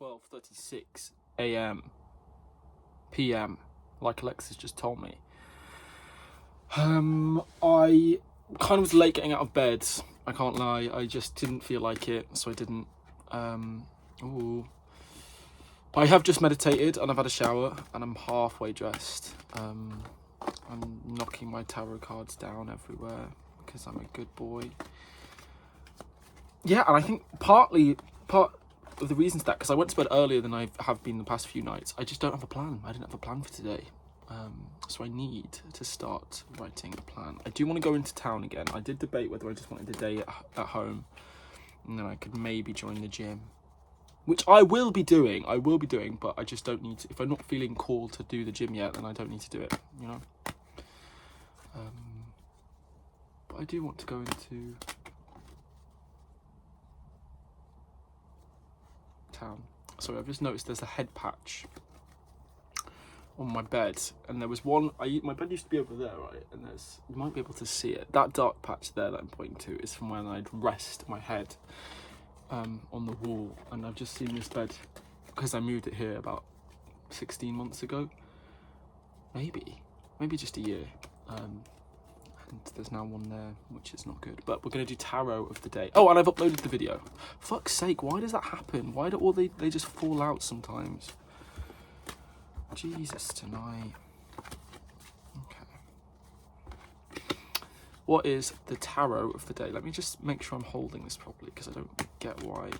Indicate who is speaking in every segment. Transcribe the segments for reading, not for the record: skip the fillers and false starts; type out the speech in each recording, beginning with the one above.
Speaker 1: 12:36 a.m. p.m. like Alexis just told me. I kind of was late getting out of bed. I can't lie. I just didn't feel like it, so I didn't. I have just meditated and I've had a shower and I'm halfway dressed. I'm knocking my tarot cards down everywhere because I'm a good boy. Yeah, and I think part of the reason for that, because I went to bed earlier than I have been the past few nights. I just don't have a plan. I didn't have a plan for today. So I need to start writing a plan. I do want to go into town again. I did debate whether I just wanted a day at home and then I could maybe join the gym, which I will be doing, but I just don't need to. If I'm not feeling called to do the gym yet, then I don't need to do it, you know? But I do want to go into town. Sorry, I've just noticed there's a head patch on my bed, and there was one. My bed used to be over there, right? And you might be able to see it. That dark patch there that I'm pointing to is from when I'd rest my head on the wall, and I've just seen this bed because I moved it here about 16 months ago, maybe just a year, and there's now one there, which is not good. But we're going to do tarot of the day. Oh, and I've uploaded the video. Fuck's sake, why does that happen? Why do they just fall out sometimes? Jesus, tonight. Okay. What is the tarot of the day? Let me just make sure I'm holding this properly, because I don't get why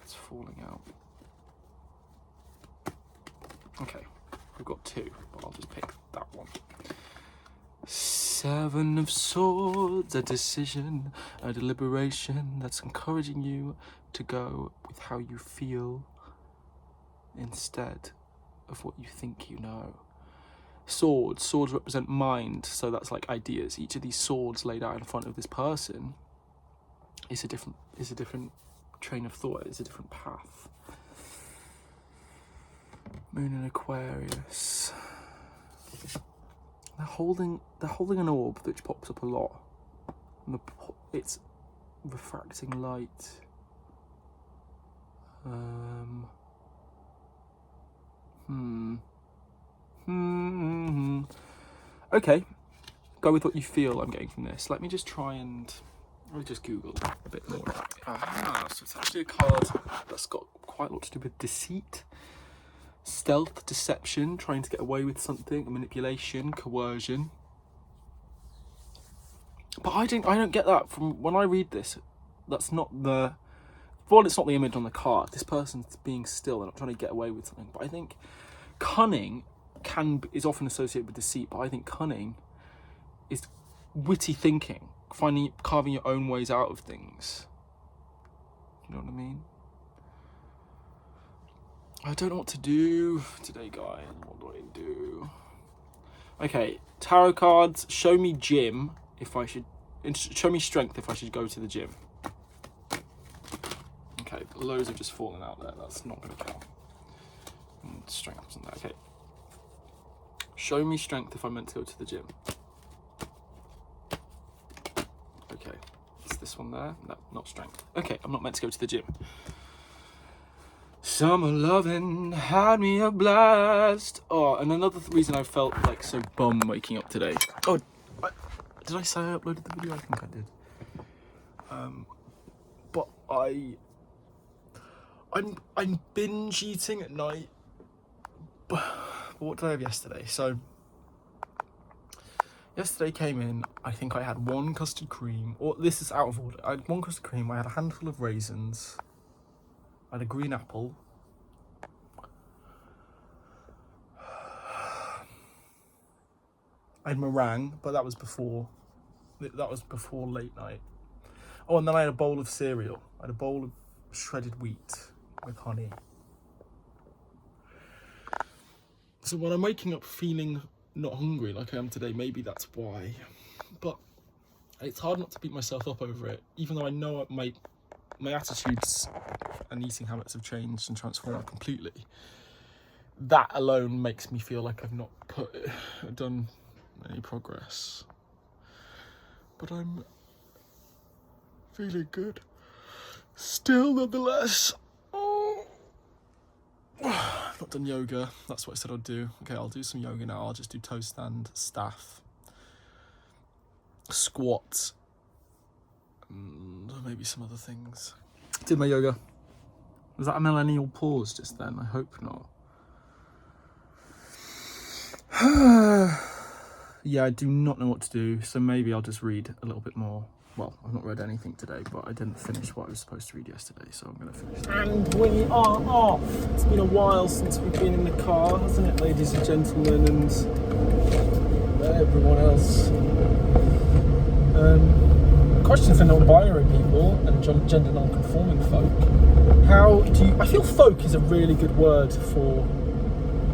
Speaker 1: it's falling out. Okay, we've got two, but I'll just pick that one. Seven of Swords, a decision, a deliberation that's encouraging you to go with how you feel instead of what you think you know. Swords represent mind, so that's like ideas. Each of these swords laid out in front of this person is a different train of thought, is a different path. Moon in Aquarius. They're holding an orb which pops up a lot. It's refracting light. Okay, go with what you feel I'm getting from this. Let me just Google a bit more. So it's actually a card that's got quite a lot to do with deceit, stealth, deception, trying to get away with something, manipulation, coercion. But I don't get that from when I read this. That's not it's not the image on the card. This person's being still, they're not trying to get away with something. But I think cunning is often associated with deceit, but I think cunning is witty thinking, carving your own ways out of things. You know what I mean? I don't know what to do today, guys. What do I do? Okay, tarot cards. Show me gym if I should. Show me strength if I should go to the gym. Okay, loads have just fallen out there. That's not going to count. Strength wasn't there. Okay. Show me strength if I'm meant to go to the gym. Okay. Is this one there? No, not strength. Okay, I'm not meant to go to the gym. Summer loving had me a blast. Oh, and another reason I felt like so bum waking up today. Oh, did I say I uploaded the video? I think I did. But I'm binge eating at night. But what did I have yesterday? So yesterday came in, I think I had one custard cream, or this is out of order. I had one custard cream, I had a handful of raisins, I had a green apple, I had meringue, but that was before late night. Oh, and then I had a bowl of cereal. I had a bowl of shredded wheat with honey. So when I'm waking up feeling not hungry like I am today, maybe that's why. But it's hard not to beat myself up over it, even though I know my attitudes and eating habits have changed and transformed completely. That alone makes me feel like I've not done any progress. But I'm feeling good still, nonetheless. I've not done yoga. That's what I said I'd do. Okay, I'll do some yoga now. I'll just do toe stand, staff, squat, and maybe some other things. Did my yoga. Was that a millennial pause just then? I hope not. Yeah, I do not know what to do, so maybe I'll just read a little bit more. Well, I've not read anything today, but I didn't finish what I was supposed to read yesterday, so I'm going to finish that. And we are off! It's been a while since we've been in the car, hasn't it, ladies and gentlemen, and everyone else. Question for non-binary people and gender non-conforming folk. How do you... I feel folk is a really good word for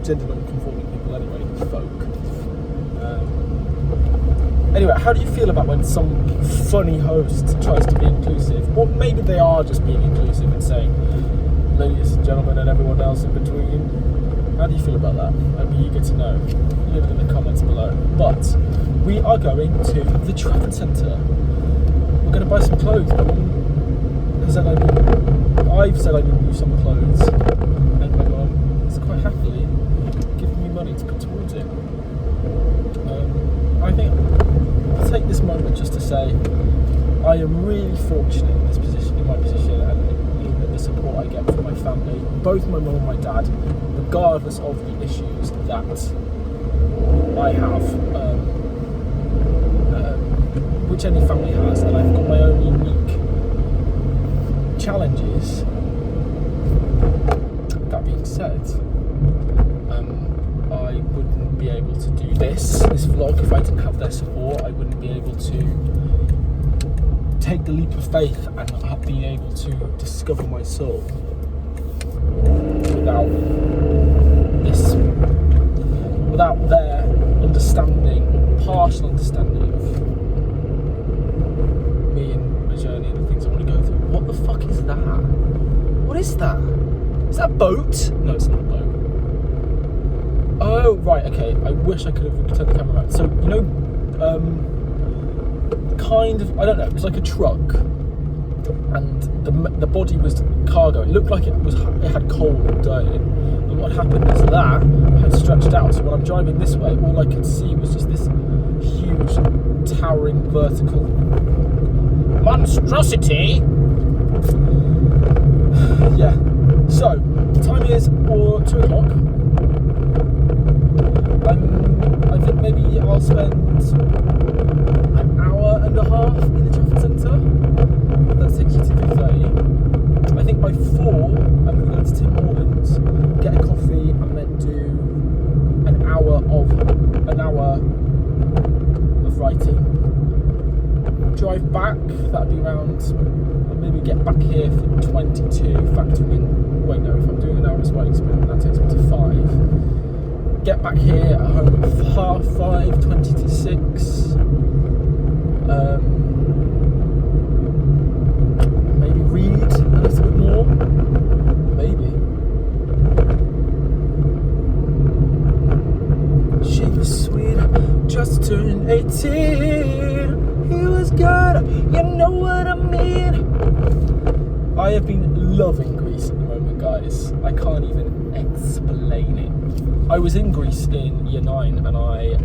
Speaker 1: gender non-conforming people anyway, folk. Anyway, how do you feel about when some funny host tries to be inclusive? Or maybe they are just being inclusive and saying, ladies and gentlemen and everyone else in between. How do you feel about that? I'd be eager to know. Leave it in the comments below. But we are going to the Trafford Centre. We're going to buy some clothes. My mum has said I've said I need new summer clothes. And my mum is quite happily giving me money to put towards it. I think I'll take this moment just to say I am really fortunate in my position, and in the support I get from my family, both my mum and my dad, regardless of the issues that I have, which any family has, and I've got my own unique challenges. That being said, I wouldn't be able to do this vlog if I didn't have their support. I wouldn't be able to take the leap of faith and be able to discover my soul without their understanding, partial understanding of me and my journey and the things I want to go through. What the fuck is that? What is that? Is that a boat? No, it's not a boat. Oh, right, okay. I wish I could have turned the camera around. So, you know, kind of, I don't know, it was like a truck, and the body was cargo. It looked like it had coal and dirt in it. And what happened is that had stretched out. So when I'm driving this way, all I could see was just this huge, towering, vertical monstrosity. Yeah. So, time is 2 o'clock. I think maybe I'll spend an hour and a half in the Trafford Centre. That takes you to 3:30. I think by 4 I'm going to go to Tim Hortons, get a coffee, and then do an hour of writing. Drive back, that'd be around, maybe get back here for 22, factoring in, wait no, if I'm doing an hour's writing sprint, that takes me to 5. Get back here at home at 5:30, 20 to 6. Maybe read a little bit more. Maybe. She was sweet, just turned 18. He was good, you know what I mean. I have been loving Greece at the moment, guys. I can't even explain it. I was in Greece in year 9 and I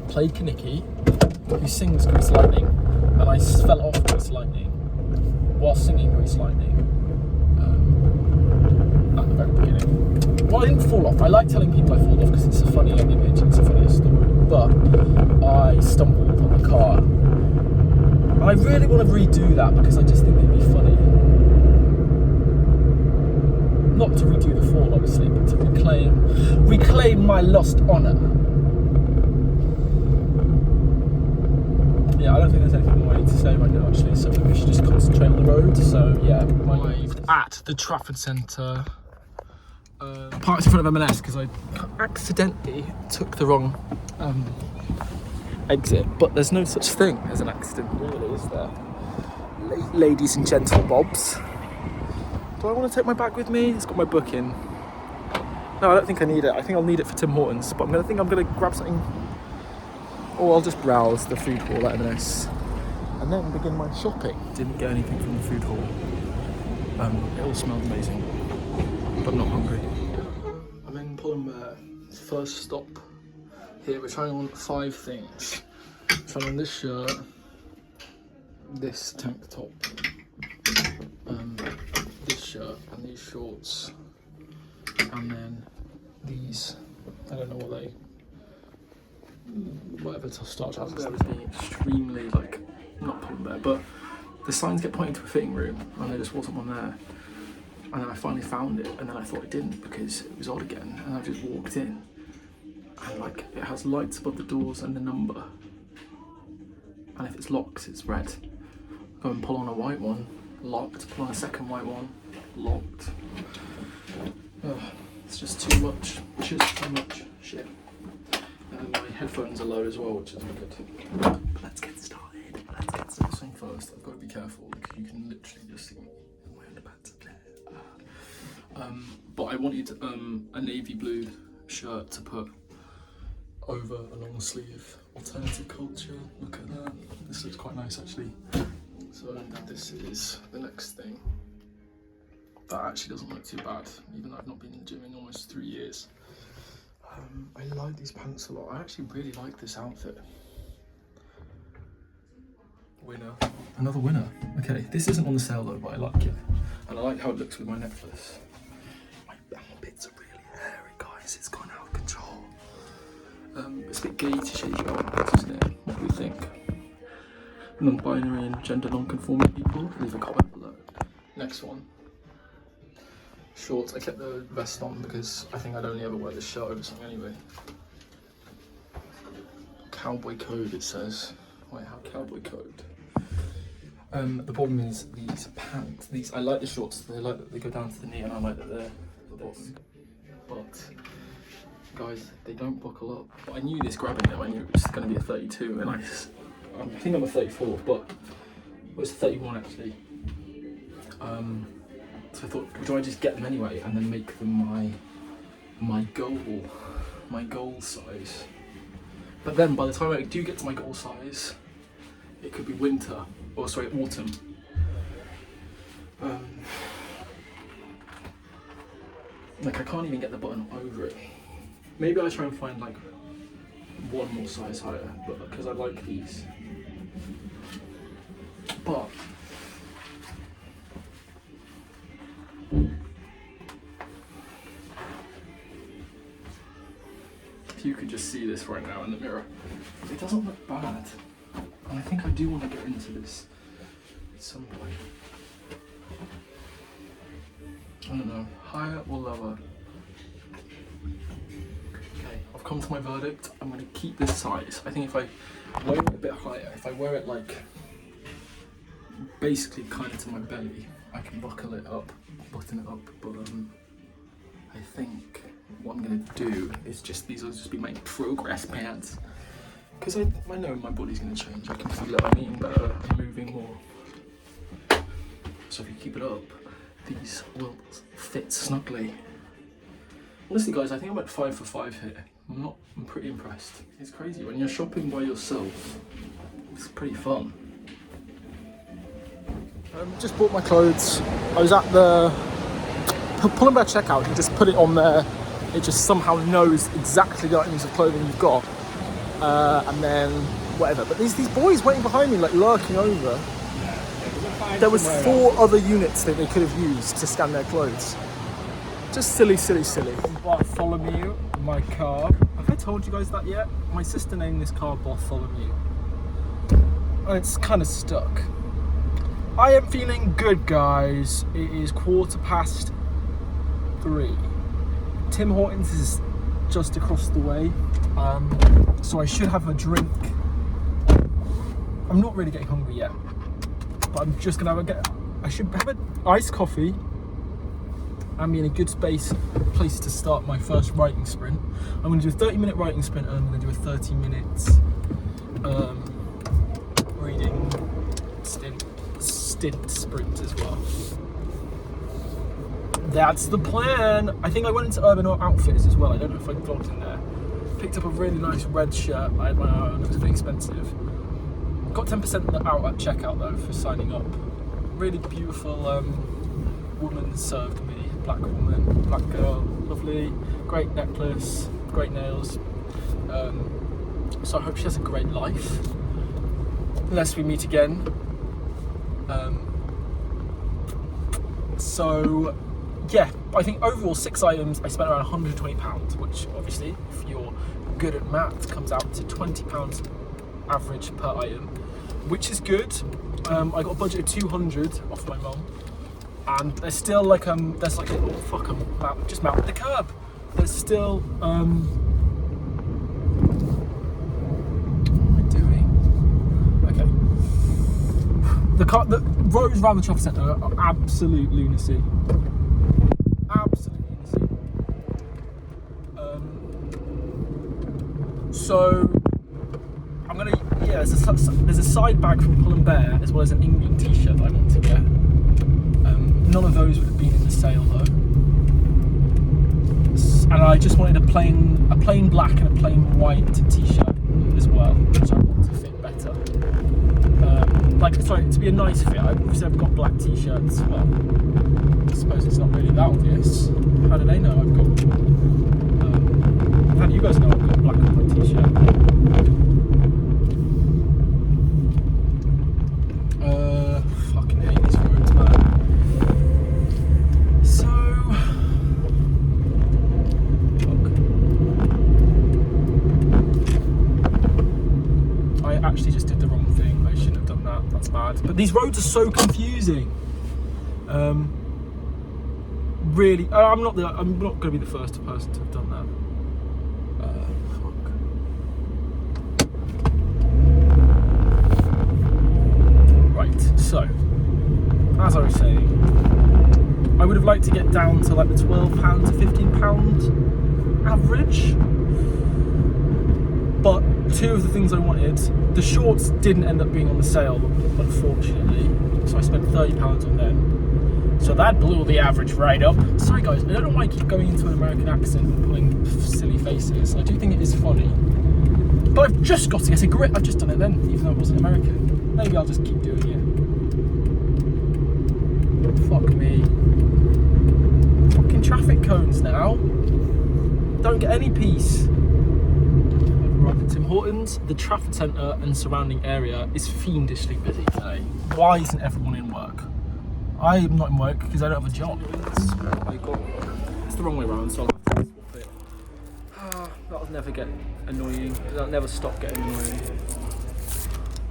Speaker 1: played Kaniki, who sings Grease Lightning, and I fell off Grease Lightning while singing Grease Lightning at the very beginning. Well, I didn't fall off. I like telling people I fall off because it's a funnier image, it's a funnier story, but I stumbled on the car. And I really want to redo that because I just think it'd be funny. Not to redo the fall, obviously, but to reclaim my lost honour. Yeah, I don't think there's anything more I need to say right now, actually, so I think we should just concentrate on the road. So, yeah, arrived at the Trafford Centre. Parked in front of M&S because I accidentally took the wrong exit, but there's no such thing as an accident, really, is there? Ladies and gentlemen-bobs. Do I want to take my bag with me? It's got my book in. No, I don't think I need it. I think I'll need it for Tim Hortons, but I'm going to grab something, or I'll just browse the food hall at M&S and then begin my shopping. Didn't get anything from the food hall. It all smelled amazing. but I'm not hungry. I'm in Pull&Bear. First stop. Here we're trying on 5 things. Trying on this shirt, this tank top, this shirt and these shorts, and then these. I don't know what they. Whatever to start trousers. I was being extremely like not Pull&Bear, but the signs get pointed to a fitting room, and there just wasn't one there. And then I finally found it, and then I thought it didn't because it was odd again. And I just walked in, and like it has lights above the doors and the number. And if it's locked, it's red. Go and pull on a white one, locked. Pull on a second white one, locked. Ugh, it's just too much. Just too much shit. And my headphones are low as well, which is good. But let's get started. First thing first, I've got to be careful because you can literally just see me in my underpants up there. But I wanted a navy blue shirt to put over a long sleeve alternative culture. Look at that. This looks quite nice actually. So this is the next thing. That actually doesn't look too bad, even though I've not been in the gym in almost 3 years. I like these pants a lot. I actually really like this outfit. Winner. Another winner. Okay, this isn't on the sale though, but I like it. And I like how it looks with my necklace. My armpits are really hairy, guys. It's gone out of control. It's a bit gay to shave your armpits, isn't it? What do you think? Non-binary and gender non-conforming people, leave a comment below. Next one. Shorts. I kept the vest on because I think I'd only ever wear this shirt over something anyway. Cowboy code, it says. Wait, how cowboy code? The problem is these pants. I like the shorts. They like that they go down to the knee, and I like that they're this. But guys, they don't buckle up. But I knew this grabbing them. I knew it was going to be a 32, and I think I'm a 34, but it was a 31 actually. So I thought, do I just get them anyway and then make them my goal size? But then by the time I do get to my goal size, it could be winter, or sorry, autumn. Like I can't even get the button over it. Maybe I try and find like one more size higher, but because I like these. But if you could just see this right now in the mirror, it doesn't look bad. And I think I do want to get into this at some point. I don't know, higher or lower? Okay, I've come to my verdict. I'm going to keep this size. I think if I wear it a bit higher, if I wear it like basically kind of to my belly, I can button it up. But I think what I'm going to do is these will just be my progress pants. Because I know my body's going to change. I can feel it. I'm eating better. I'm moving more. So if you keep it up, these will fit snugly. Honestly, guys, I think I'm at 5 for 5 here. I'm pretty impressed. It's crazy when you're shopping by yourself. It's pretty fun. Just bought my clothes. I was at the Pull&Bear checkout. You just put it on there. It just somehow knows exactly the items of clothing you've got. And then whatever. But these boys waiting behind me, like lurking over. There was 4 other units that they could have used to scan their clothes. Just silly. Bartholomew, my car. Have I told you guys that yet? My sister named this car Bartholomew. And it's kind of stuck. I am feeling good, guys. It is 3:15. Tim Hortons is just across the way. So I should have a drink. I'm not really getting hungry yet. But I'm just gonna I should have an iced coffee and be in a good place to start my first writing sprint. I'm gonna do a 30-minute writing sprint, and I'm gonna do a 30 minutes reading stint sprint as well. That's the plan. I think I went into Urban Outfitters as well. I don't know if I vlogged in there. Picked up a really nice red shirt. I had my eye on. It was a bit expensive. Got 10% out at checkout though for signing up. Really beautiful woman served me black woman, black girl, lovely, great necklace, great nails. So I hope she has a great life. Unless we meet again. So yeah, I think overall 6 items, I spent around £120, which obviously, if you're good at maths, comes out to £20 average per item, which is good. I got a budget of 200 off my mum, and there's still like there's like oh fuck, just mounted the curb. There's still what am I doing? Okay. The roads around the shopping centre are absolute lunacy. Absolute lunacy. So I'm gonna there's a side bag from Pull and Bear as well as an England t-shirt that I want to get. None of those would have been in the sale though. And I just wanted a plain black and a plain white t-shirt as well, which I want to fit better. To be a nice fit. Obviously I've got black t-shirts. Well, I suppose it's not really that obvious. How do they know I've got? How do you guys know I've got a black and white t-shirt? Fucking hate these roads, man. So, I actually just did the wrong thing. I shouldn't have done that. That's bad. But these roads are so confusing. Really, I'm not going to be the first person to have done that. Right, so as I was saying, I would have liked to get down to like the £12 to £15 average, but 2 of the things I wanted, the shorts didn't end up being on the sale, unfortunately, so I spent £30 on them. So that blew the average right up. Sorry guys, I don't know why I keep going into an American accent and pulling silly faces. I do think it is funny. But I've just got to get a grip. I've just done it then, even though it wasn't American. Maybe I'll just keep doing it. Fuck me. Fucking traffic cones now. Don't get any peace. Right, at Tim Hortons, the Trafford Centre and surrounding area is fiendishly busy today. Why isn't everyone in work? I am not in work because I don't have a job. It's the wrong way around, so I'll have to swap it. That'll never get annoying. That'll never stop getting annoying.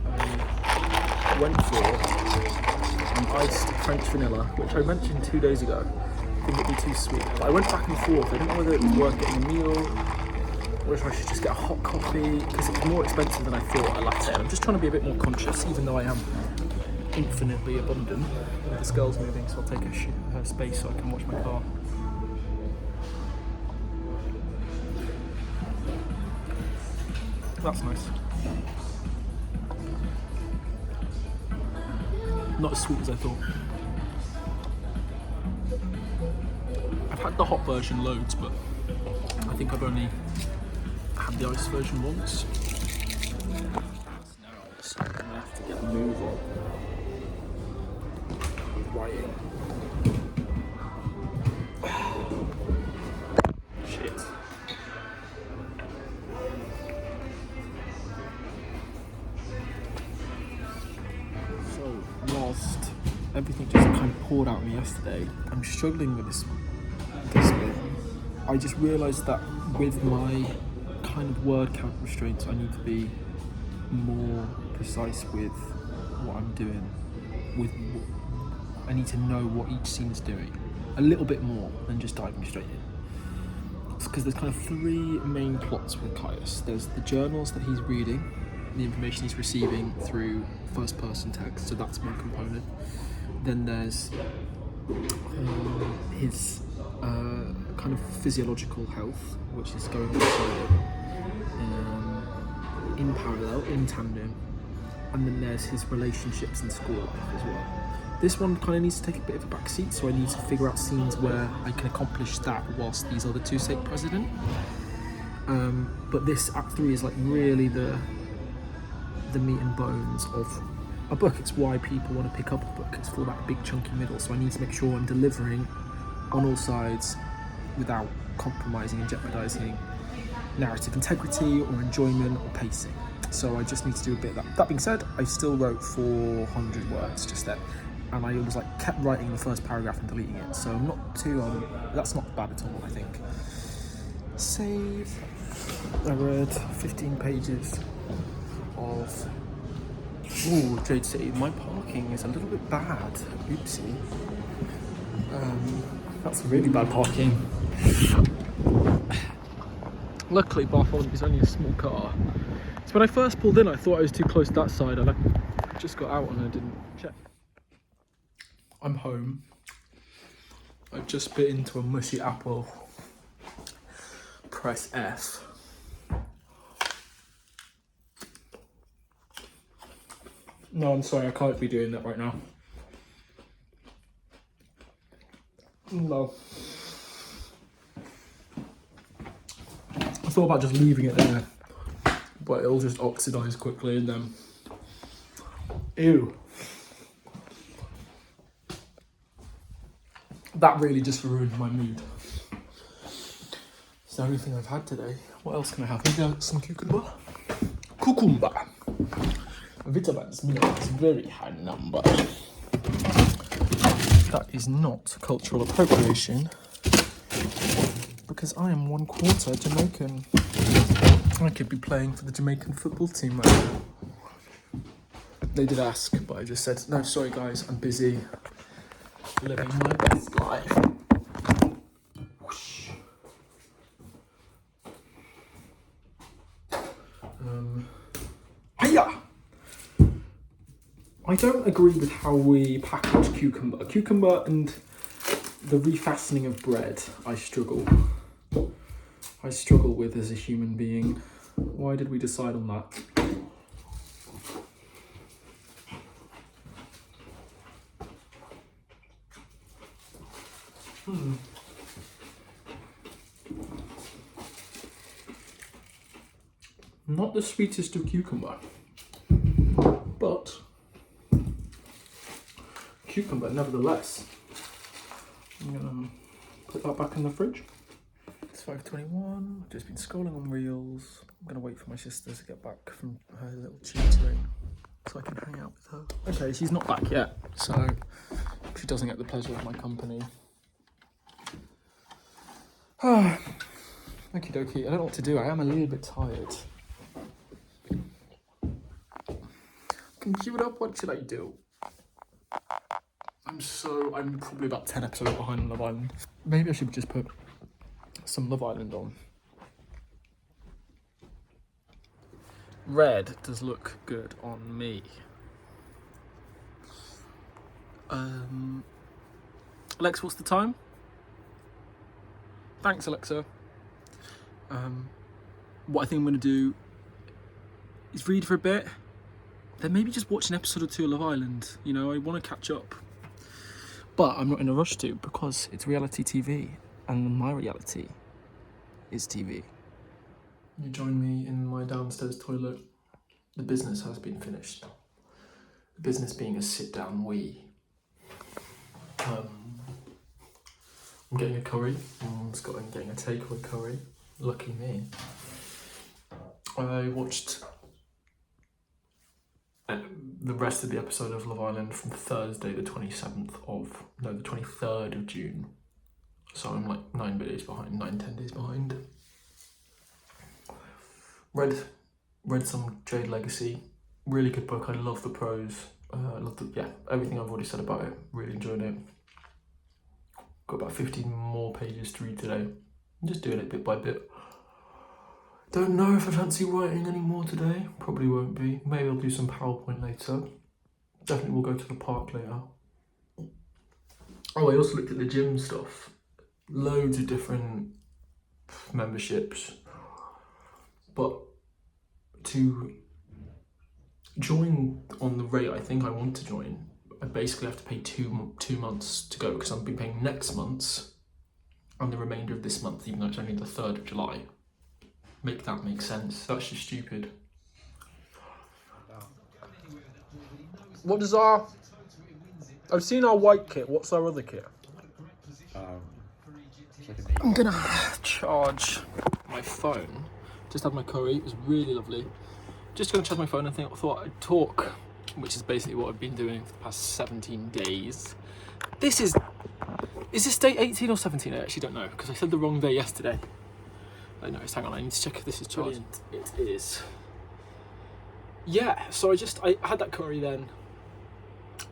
Speaker 1: I went for an iced French vanilla, which I mentioned 2 days ago. I think it'd be too sweet. But I went back and forth. I didn't know whether it was worth getting a meal or if I should just get a hot coffee, because it's more expensive than I thought, a latte. I'm just trying to be a bit more conscious, even though I am infinitely abundant. This girl's moving, so I'll take her space so I can watch my car. That's nice. Not as sweet as I thought. I've had the hot version loads, but I think I've only had the iced version once. So I'm gonna have to get moving. Writing. Shit. So, whilst everything just kind of poured out of me yesterday, I'm struggling with this bit. I just realised that with my kind of word count restraints, I need to be more precise with what I'm doing. I need to know what each scene's doing a little bit more than just diving straight in. It's because there's kind of 3 main plots with Caius. There's the journals that he's reading, the information he's receiving through first person text, so that's one component. Then there's his kind of physiological health, which is going on in parallel, in tandem. And then there's his relationships and school life as well. This one kind of needs to take a bit of a back seat, so I need to figure out scenes where I can accomplish that whilst these other 2 take precedent. But this Act 3 is like really the meat and bones of a book. It's why people want to pick up a book. It's for that big chunky middle, so I need to make sure I'm delivering on all sides without compromising and jeopardising narrative integrity or enjoyment or pacing. So I just need to do a bit of that. That being said, I still wrote 400 words just then, and I was like kept writing the first paragraph and deleting it. So I'm not too that's not bad at all, I think. Save. I read 15 pages of Jade City. My parking is a little bit bad. Oopsie. That's really bad parking. Luckily, Bartholomew is only a small car. So when I first pulled in, I thought I was too close to that side, and I just got out and I didn't check. I'm home. I've just bit into a mushy apple. Press F. No, I'm sorry, I can't be doing that right now. No. I thought about just leaving it there, but it'll just oxidise quickly and then... Ew. That really just ruined my mood. It's the only thing I've had today. What else can I have? Maybe some cucumber? Cucumber. Vitamins, minerals, very high number. That is not cultural appropriation, because I am 1/4 Jamaican. I could be playing for the Jamaican football team right now. They did ask, but I just said, no, sorry guys, I'm busy living my best life. Whoosh. Hiya! I don't agree with how we package cucumber. Cucumber and the refastening of bread, I struggle with as a human being. Why did we decide on that? Not the sweetest of cucumber, but cucumber nevertheless. I'm gonna put that back in the fridge. It's 5:21, just been scrolling on Reels. I'm gonna wait for my sister to get back from her little tutoring so I can hang out with her. Okay, she's not back yet, so she doesn't get the pleasure of my company. Okie dokie, I don't know what to do. I am a little bit tired. Can you queue it up? What should I do? I'm probably about 10 episodes behind Love Island. Maybe I should just put some Love Island on. Red does look good on me. Alexa, what's the time? Thanks, Alexa. What I think I'm going to do is read for a bit, then maybe just watch an episode or two of Love Island. You know, I want to catch up. But I'm not in a rush to, because it's reality TV, and my reality is TV. You join me in my downstairs toilet. The business has been finished. The business being a sit-down wee. I'm getting a curry. I'm getting a takeaway curry. Lucky me. I watched the rest of the episode of Love Island from Thursday, the 23rd of June. So I'm like 10 days behind. Read some Jade Legacy. Really good book. I love the prose. I love everything I've already said about it. Really enjoyed it. Got about 15 more pages to read today. I'm just doing it bit by bit. Don't know if I fancy writing any more today. Probably won't be. Maybe I'll do some PowerPoint later. Definitely will go to the park later. Oh, I also looked at the gym stuff. Loads of different memberships. But to join on the rate I think I want to join, I basically have to pay two months to go, because I'll be paying next month's and the remainder of this month, even though it's only the 3rd of July. Make that make sense. That's just stupid. What does I've seen our white kit. What's our other kit? I'm gonna charge my phone. Just had my curry, it was really lovely. Just gonna charge my phone and thought I'd talk, which is basically what I've been doing for the past 17 days. Is this day 18 or 17? I actually don't know, because I said the wrong day yesterday. I noticed, hang on, I need to check if this is charged. It is. Yeah, so I had that curry then.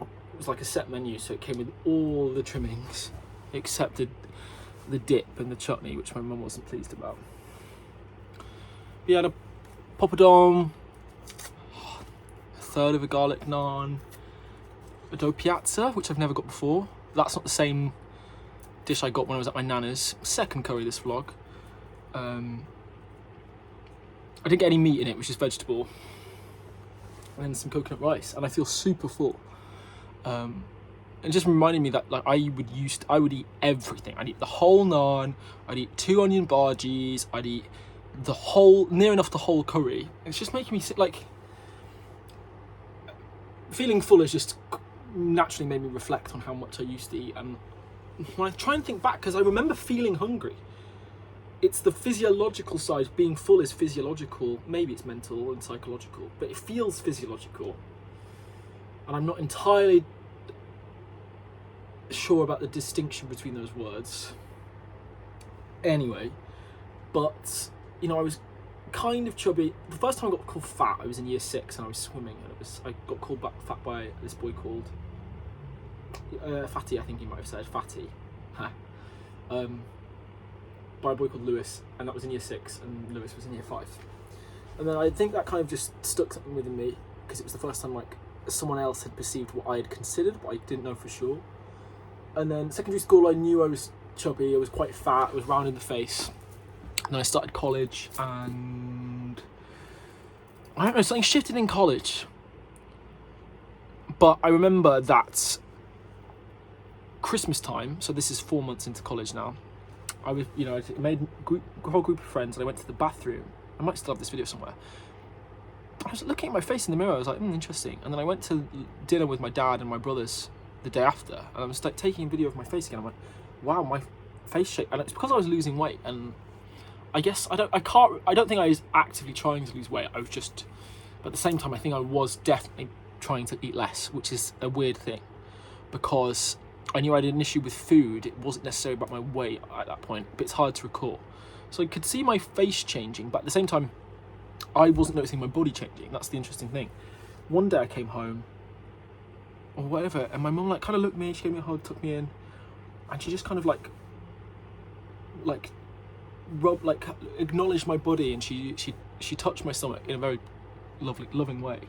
Speaker 1: It was like a set menu, so it came with all the trimmings, except the dip and the chutney, which my mum wasn't pleased about. We had a poppadom, a third of a garlic naan, a dough piazza, which I've never got before. That's not the same dish I got when I was at my nana's. Second curry this vlog. I didn't get any meat in it, which is vegetable. And then some coconut rice, and I feel super full. It just reminded me that like I would eat everything. I'd eat the whole naan, I'd eat 2 onion bhajis, I'd eat near enough the whole curry. It's just making me sit like, feeling full has just naturally made me reflect on how much I used to eat. And when I try and think back, because I remember feeling hungry, it's the physiological side. Being full is physiological, maybe it's mental and psychological, but it feels physiological. And I'm not entirely sure about the distinction between those words. Anyway, but you know, I was kind of chubby. The first time I got called fat, I was in year 6 and I was swimming, and I got called back fat by this boy called Fatty, I think he might have said Fatty. By a boy called Lewis, and that was in year 6, and Lewis was in year 5. And then I think that kind of just stuck something within me, because it was the first time like someone else had perceived what I had considered, but I didn't know for sure. And then secondary school, I knew I was chubby, I was quite fat, I was round in the face. And then I started college, and I don't know, something shifted in college. But I remember that Christmas time, so this is 4 months into college now, I made a whole group of friends, and I went to the bathroom. I might still have this video somewhere. I was looking at my face in the mirror, I was like, interesting. And then I went to dinner with my dad and my brothers the day after, and I was like taking a video of my face again. I went, wow, my face shape. And it's because I was losing weight, and I guess I don't think I was actively trying to lose weight. I was just, but at the same time, I think I was definitely trying to eat less, which is a weird thing, because I knew I had an issue with food. It wasn't necessarily about my weight at that point, but it's hard to recall. So I could see my face changing, but at the same time, I wasn't noticing my body changing. That's the interesting thing. One day I came home, or whatever, and my mum like kind of looked at me, she gave me a hug, took me in, and she just kind of like acknowledged my body, and she touched my stomach in a very loving way.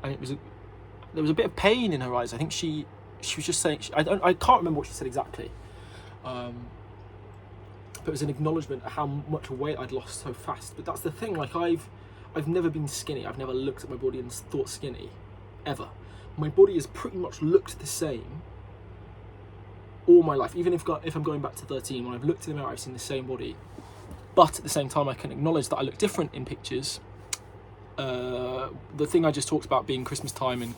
Speaker 1: And there was a bit of pain in her eyes. I think she was just saying, I can't remember what she said exactly, but it was an acknowledgement of how much weight I'd lost so fast. But that's the thing, like I've never been skinny. I've never looked at my body and thought skinny, ever. My body has pretty much looked the same all my life. Even if I'm going back to 13, when I've looked in the mirror, I've seen the same body. But at the same time, I can acknowledge that I look different in pictures. The thing I just talked about being Christmas time, and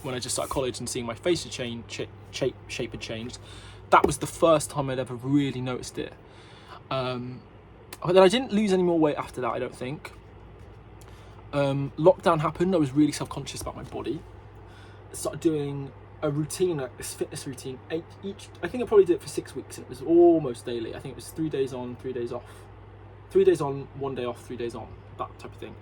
Speaker 1: when I just started college and seeing my face had changed, shape had changed, that was the first time I'd ever really noticed it. But then I didn't lose any more weight after that, I don't think. Lockdown happened. I was really self-conscious about my body. I started doing a routine, like this fitness routine. I think I probably did it for 6 weeks, and it was almost daily. I think it was 3 days on, 3 days off. 3 days on, 1 day off, 3 days on, that type of thing.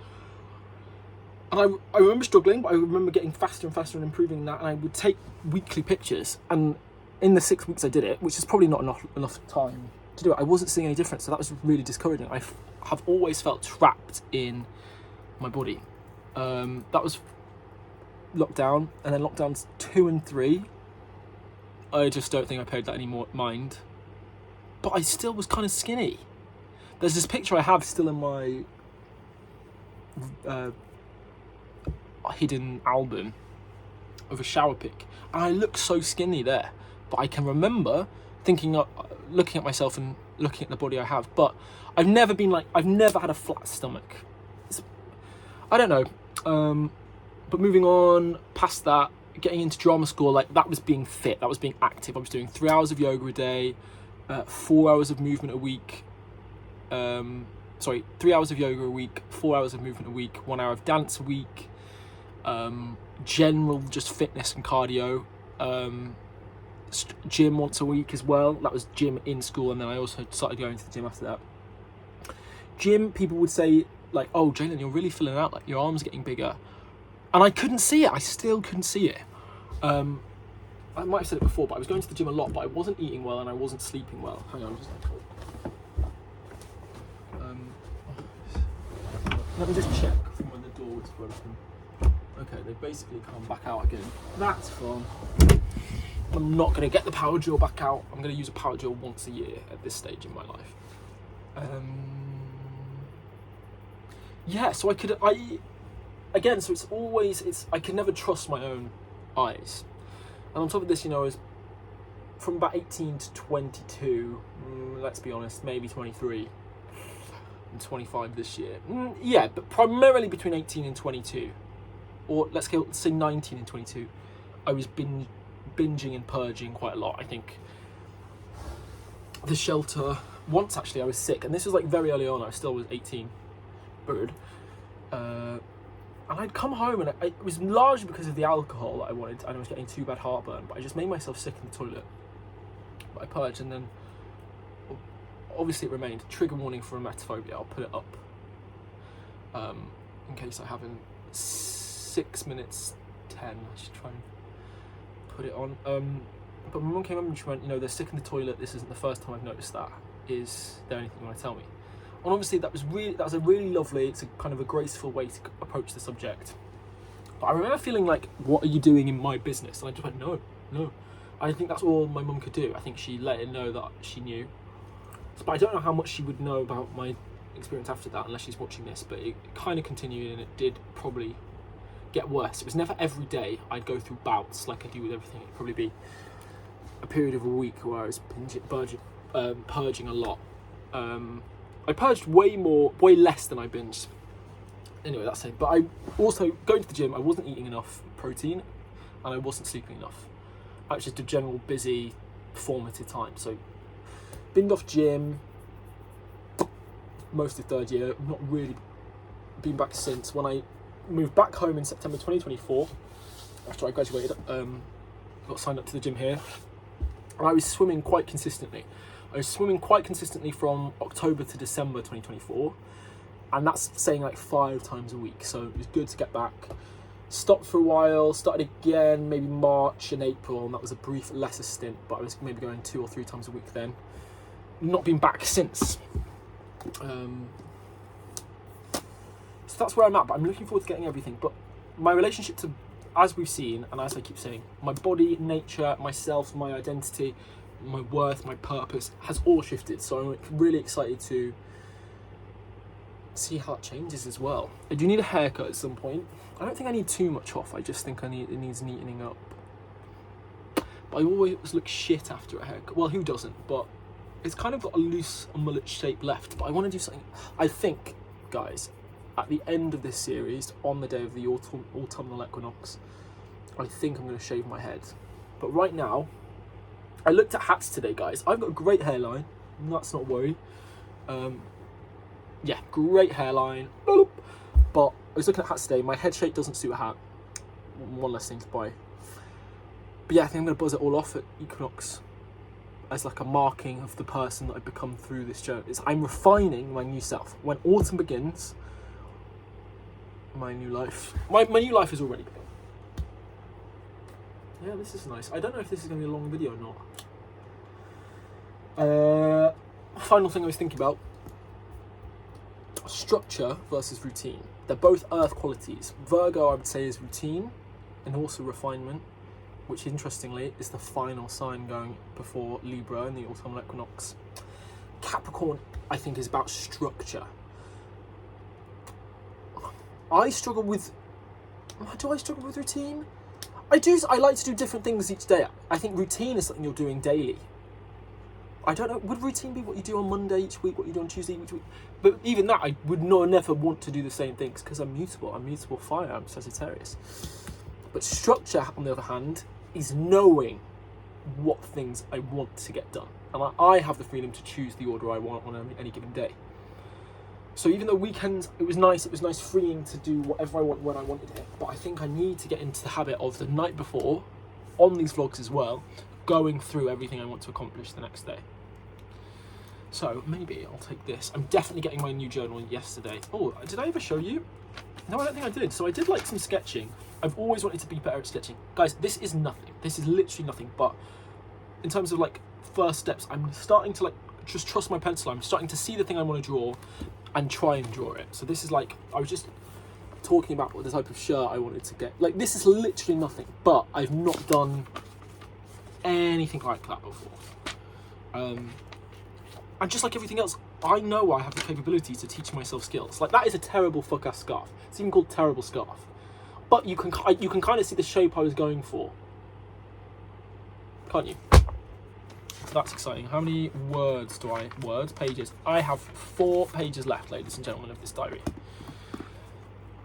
Speaker 1: And I remember struggling, but I remember getting faster and faster and improving that. And I would take weekly pictures, and in the 6 weeks I did it, which is probably not enough time to do it, I wasn't seeing any difference. So that was really discouraging. I have always felt trapped in my body. That was lockdown, and then lockdowns 2 and 3. I just don't think I paid that any more mind. But I still was kind of skinny. There's this picture I have still in my hidden album of a shower pic, and I look so skinny there. But I can remember thinking, looking at myself and looking at the body I have. But I've never had a flat stomach. I don't know. But moving on past that, getting into drama school, like that was being fit, that was being active. I was doing 3 hours of yoga a day, 4 hours of movement a week. 3 hours of yoga a week, 4 hours of movement a week, 1 hour of dance a week, general just fitness and cardio, gym once a week as well. That was gym in school, and then I also started going to the gym after that. Gym, people would say like, oh Jalen, you're really filling out, like your arms are getting bigger, and I couldn't see it. I still couldn't see it. I might have said it before, but I was going to the gym a lot, but I wasn't eating well and I wasn't sleeping well. Hang on, let me just check from when the door was broken. Okay, they've basically come back out again. That's fun. I'm not going to get the power drill back out. I'm going to use a power drill once a year at this stage in my life. Yeah, so I could never trust my own eyes. And on top of this, you know, is from about 18 to 22, let's be honest, maybe 23, and 25 this year. Yeah, but primarily between 18 and 22, or let's say 19 and 22, I was binging and purging quite a lot. I think the shelter, once actually I was sick, and this was like very early on, I still was 18, bird. And I'd come home, and it was largely because of the alcohol that I wanted, and I was getting too bad heartburn, but I just made myself sick in the toilet. But I purged, and then obviously it remained. Trigger warning for emetophobia, I'll put it up in case I haven't. 6 minutes 10, I should try and put it on. But my mum came up and she went, you know, they're sick in the toilet, this isn't the first time I've noticed that. Is there anything you want to tell me? And obviously that was a really lovely, it's a kind of a graceful way to approach the subject. But I remember feeling like, what are you doing in my business? And I just went, no. I think that's all my mum could do. I think she let it know that she knew. But I don't know how much she would know about my experience after that, unless she's watching this. But it kind of continued, and it did probably get worse. It was never every day I'd go through bouts like I do with everything. It'd probably be a period of a week where I was purging a lot. I purged way less than I binged. Anyway, that's it. But I also, going to the gym, I wasn't eating enough protein, and I wasn't sleeping enough. I was just a general busy, formative time. So, binned off gym most of third year. Not really been back since. When I moved back home in September 2024, after I graduated, got signed up to the gym here, and I was swimming quite consistently. I was swimming quite consistently from October to December 2024, and that's saying like 5 times a week, so it was good to get back. Stopped for a while, started again maybe March and April, and that was a brief lesser stint, but I was maybe going 2 or 3 times a week then. Not been back since. So that's where I'm at, but I'm looking forward to getting everything. But my relationship to, as we've seen, and as I keep saying, my body, nature, myself, my identity, my worth, my purpose has all shifted. So I'm really excited to see how it changes as well. I do need a haircut at some point. I don't think I need too much off. I just think it needs neatening up. But I always look shit after a haircut. Well, who doesn't? But it's kind of got a loose mullet shape left. But I want to do something. I think, guys, at the end of this series, on the day of the autumnal equinox, I think I'm going to shave my head. But right now, I looked at hats today, guys. I've got a great hairline. That's not a worry. Yeah, great hairline. But I was looking at hats today. My head shape doesn't suit a hat. One less thing to buy. But yeah, I think I'm going to buzz it all off at equinox as like a marking of the person that I've become through this journey. I'm refining my new self. When autumn begins, my new life. My new life is already beginning. Yeah, this is nice. I don't know if this is going to be a long video or not. Final thing I was thinking about. Structure versus routine. They're both earth qualities. Virgo, I would say, is routine and also refinement, which interestingly is the final sign going before Libra in the autumnal equinox. Capricorn, I think, is about structure. Do I struggle with routine? I do. I like to do different things each day. I think routine is something you're doing daily. I don't know, would routine be what you do on Monday each week, what you do on Tuesday each week? But even that, I would never want to do the same things because I'm mutable. I'm mutable fire, I'm Sagittarius. But structure, on the other hand, is knowing what things I want to get done. And I have the freedom to choose the order I want on any given day. So even though weekends, it was nice freeing to do whatever I want when I wanted it. But I think I need to get into the habit of the night before, on these vlogs as well, going through everything I want to accomplish the next day. So maybe I'll take this. I'm definitely getting my new journal yesterday. Oh, did I ever show you? No, I don't think I did. So I did like some sketching. I've always wanted to be better at sketching. Guys, this is nothing. This is literally nothing. But in terms of like first steps, I'm starting to like just trust my pencil. I'm starting to see the thing I want to draw and try and draw it. So this is like, I was just talking about the type of shirt I wanted to get. Like, this is literally nothing, but I've not done anything like that before. And just like everything else, I know I have the capability to teach myself skills. Like, that is a terrible fuck-ass scarf. It's even called terrible scarf. But you can kind of see the shape I was going for. Can't you? That's exciting. How many words do I... Pages. I have 4 pages left, ladies and gentlemen, of this diary.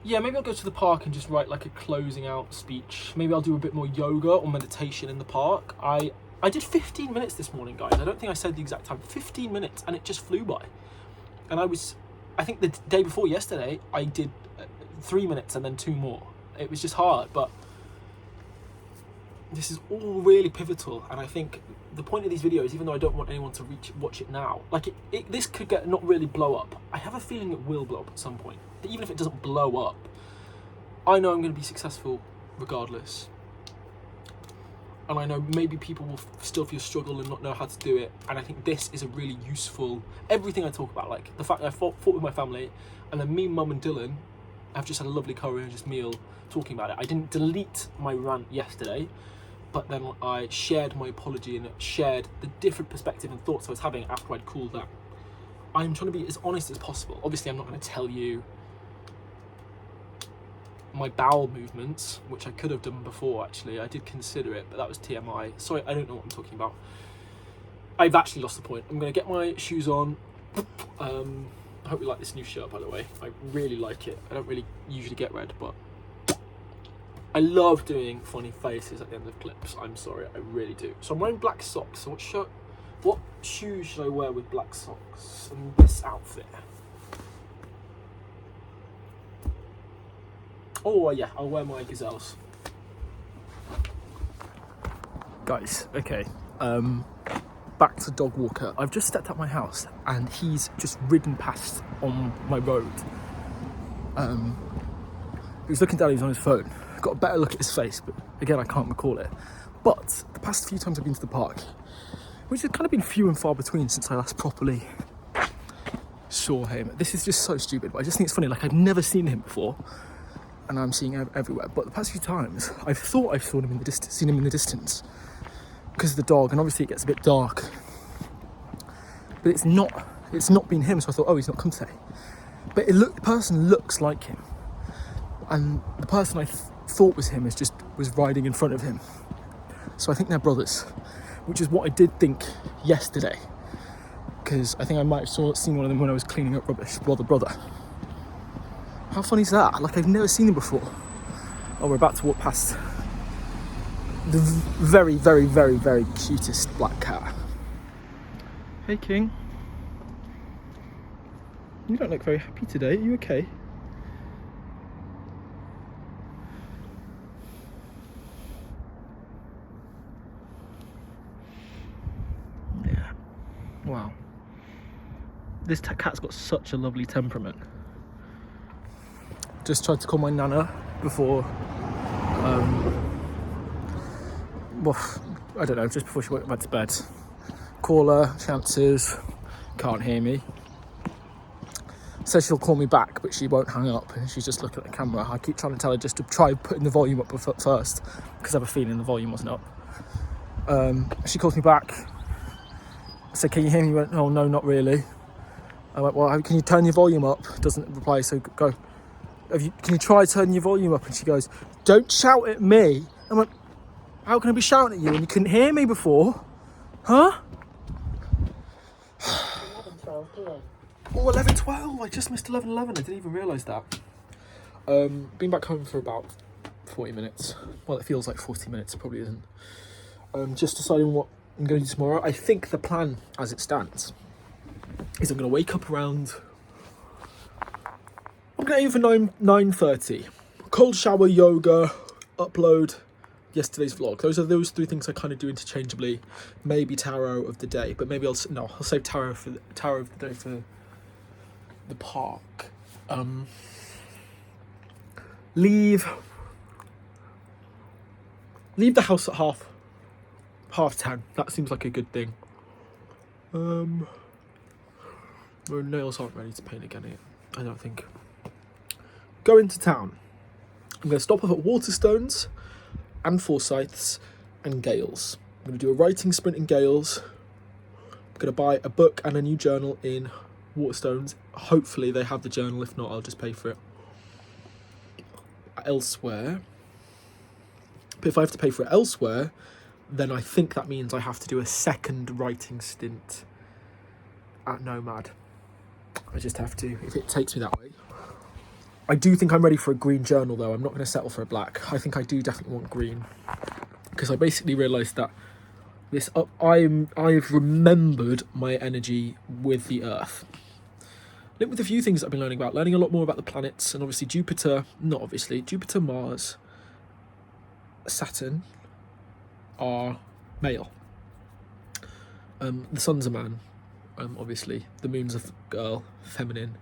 Speaker 1: Yeah, maybe I'll go to the park and just write like a closing out speech. Maybe I'll do a bit more yoga or meditation in the park. I did 15 minutes this morning, guys. I don't think I said the exact time. 15 minutes, and it just flew by. And I think the day before yesterday, I did 3 minutes and then 2 more. It was just hard, but this is all really pivotal. And I think the point of these videos, even though I don't want anyone to watch it now, like this could not really blow up. I have a feeling it will blow up at some point. But even if it doesn't blow up, I know I'm going to be successful regardless. And I know maybe people will still feel struggle and not know how to do it. And I think this is a really useful, everything I talk about, like the fact that I fought with my family, and then me, mum and Dylan have just had a lovely courageous meal talking about it. I didn't delete my rant yesterday, but then I shared my apology and shared the different perspective and thoughts I was having after I'd cooled down. I'm trying to be as honest as possible. Obviously, I'm not going to tell you my bowel movements, which I could have done before, actually. I did consider it, but that was TMI. Sorry, I don't know what I'm talking about. I've actually lost the point. I'm going to get my shoes on. I hope you like this new shirt, by the way. I really like it. I don't really usually get red, but I love doing funny faces at the end of clips. I'm sorry, I really do. So I'm wearing black socks. So what shoes should I wear with black socks and this outfit? Oh yeah, I'll wear my gazelles. Guys, okay. Back to dog walker. I've just stepped out my house and he's just ridden past on my road. He was looking down, he was on his phone. Got a better look at his face, but again, I can't recall it. But the past few times I've been to the park, which has kind of been few and far between since I last properly saw him. This is just so stupid, but I just think it's funny. Like, I've never seen him before, and I'm seeing him everywhere. But the past few times, I've thought I've seen him in the distance because of the dog, and obviously it gets a bit dark. But it's not been him, so I thought, oh, he's not come today. But the person looks like him, and the person I thought was him was riding in front of him. So I think they're brothers, which is what I did think yesterday, because I think I might have seen one of them when I was cleaning up rubbish. Brother. How funny is that? Like, I've never seen him before. Oh, we're about to walk past the very, very, very, very cutest black cat. Hey, King. You don't look very happy today. Are you okay? Yeah. Wow. This cat's got such a lovely temperament. Just tried to call my nana before, well, I don't know, just before she went to bed. Call her, she answers, can't hear me. Says she'll call me back, but she won't hang up, and she's just looking at the camera. I keep trying to tell her just to try putting the volume up first, because I have a feeling the volume wasn't up. She calls me back. I said, can you hear me? She went, oh, no, not really. I went, well, can you turn your volume up? Doesn't reply, so go. Can you try turning your volume up? And she goes, don't shout at me. I went, how can I be shouting at you when you couldn't hear me before? Huh?
Speaker 2: 11:12 p.m.
Speaker 1: Oh, 11:12. I just missed 11:11. I didn't even realise that. Been back home for about 40 minutes. Well, it feels like 40 minutes. It probably isn't. Just deciding what I'm going to do tomorrow. I think the plan, as it stands, is I'm going to wake up around... I'm going to aim for 9:30. Cold shower, yoga, upload yesterday's vlog. Those three things I kind of do interchangeably. Maybe tarot of the day, but maybe I'll save tarot of the day for the park. Leave the house at half 10. That seems like a good thing. My nails aren't ready to paint again, I don't think. Go into town. I'm going to stop off at Waterstones and Forsyths and Gales. I'm going to do a writing sprint in Gales. I'm going to buy a book and a new journal in Waterstones. Hopefully they have the journal. If not, I'll just pay for it elsewhere. But if I have to pay for it elsewhere, then I think that means I have to do a second writing stint at Nomad. I just have to, if it takes me that way. I do think I'm ready for a green journal, though. I'm not going to settle for a black. I think I do definitely want green, because I basically realised that I've remembered my energy with the Earth. Linked with a few things that I've been learning a lot more about the planets, and obviously Jupiter, Mars, Saturn are male. The sun's a man, obviously. The moon's a girl, feminine.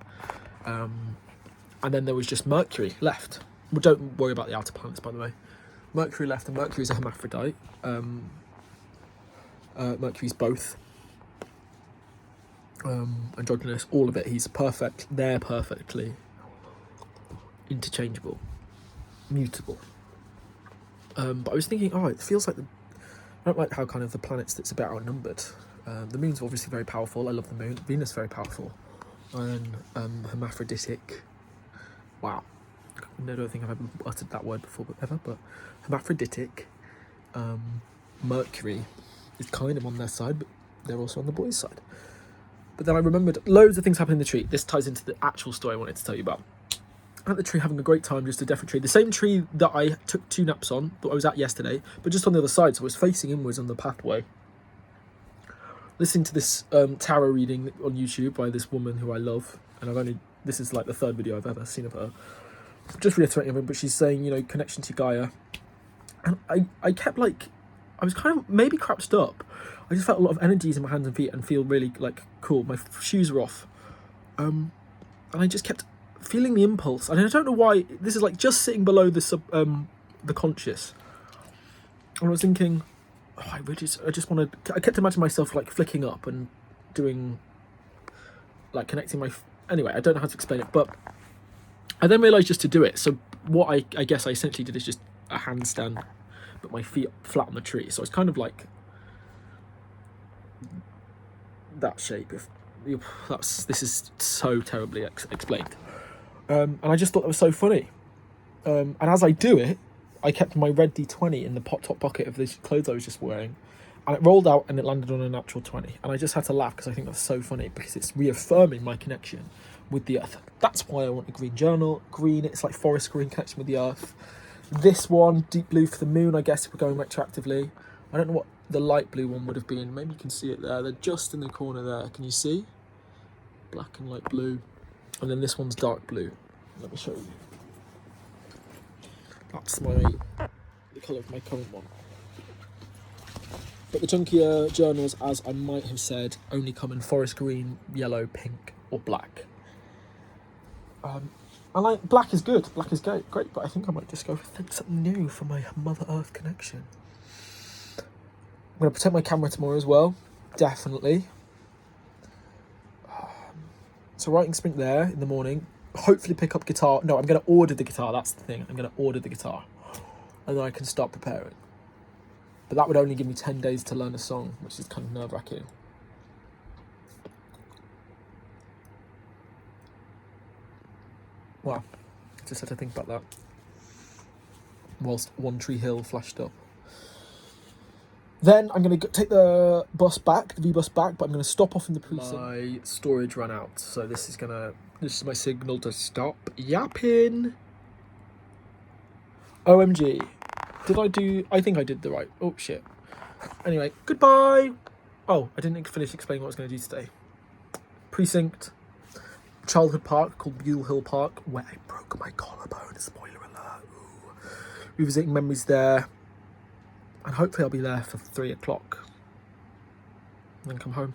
Speaker 1: And then there was just Mercury left. Well, don't worry about the outer planets, by the way. Mercury left, and Mercury's a hermaphrodite. Mercury's both. Androgynous, all of it. He's perfect. They're perfectly interchangeable, mutable. But I was thinking, it feels like I don't like how kind of the planets that's a bit outnumbered. The moon's obviously very powerful. I love the moon. Venus very powerful, and hermaphroditic. Wow, I don't think I've ever uttered that word before, but hermaphroditic. Mercury is kind of on their side, but they're also on the boys' side. But then I remembered loads of things happening in the tree. This ties into the actual story I wanted to tell you about. At the tree, having a great time, just a different tree. The same tree that I took 2 naps on, that I was at yesterday, but just on the other side, so I was facing inwards on the pathway. Listening to this tarot reading on YouTube by this woman who I love, and this is like the 3rd video I've ever seen of her. Just reiterating it, but she's saying, connection to Gaia. And I kept I was kind of maybe crouched up. I just felt a lot of energies in my hands and feet and feel really cool. My shoes were off. And I just kept feeling the impulse. And I don't know why, this is just sitting below the conscious. And I was thinking, I kept imagining myself flicking up and doing, connecting my, anyway, I don't know how to explain it, but I then realised just to do it. So what I guess I essentially did is just a handstand, but my feet flat on the tree. So it's kind of like that shape. This is so terribly explained. And I just thought that was so funny. And as I do it, I kept my red D20 in the top pocket of the clothes I was just wearing, and it rolled out and it landed on a natural 20. And I just had to laugh because I think that's so funny, because it's reaffirming my connection with the Earth. That's why I want a green journal. Green, it's like forest green, connection with the Earth. This one, deep blue for the moon, I guess, if we're going retroactively. I don't know what the light blue one would have been. Maybe you can see it there. They're just in the corner there. Can you see? Black and light blue. And then this one's dark blue. Let me show you. That's the colour of my current one. But the chunkier journals, as I might have said, only come in forest green, yellow, pink, or black. And black is good. Black is great, but I think I might just go for something new for my Mother Earth connection. I'm going to protect my camera tomorrow as well, definitely. So writing sprint there in the morning. Hopefully pick up guitar. No, I'm going to order the guitar. That's the thing. I'm going to order the guitar. And then I can start preparing. But that would only give me 10 days to learn a song, which is kind of nerve-wracking. Wow. Just had to think about that. Whilst One Tree Hill flashed up. Then I'm going to take the V bus back, but I'm going to stop off in the precinct. My storage ran out, so this is my signal to stop yapping. OMG. I think I did the right, oh shit.
Speaker 2: Anyway, goodbye. Oh, I didn't finish explaining what I was going to do today. Precinct, childhood park called Buell Hill Park, where I broke my collarbone. Spoiler alert. Ooh. Revisiting memories there. And hopefully I'll be there for 3 o'clock. And then come home.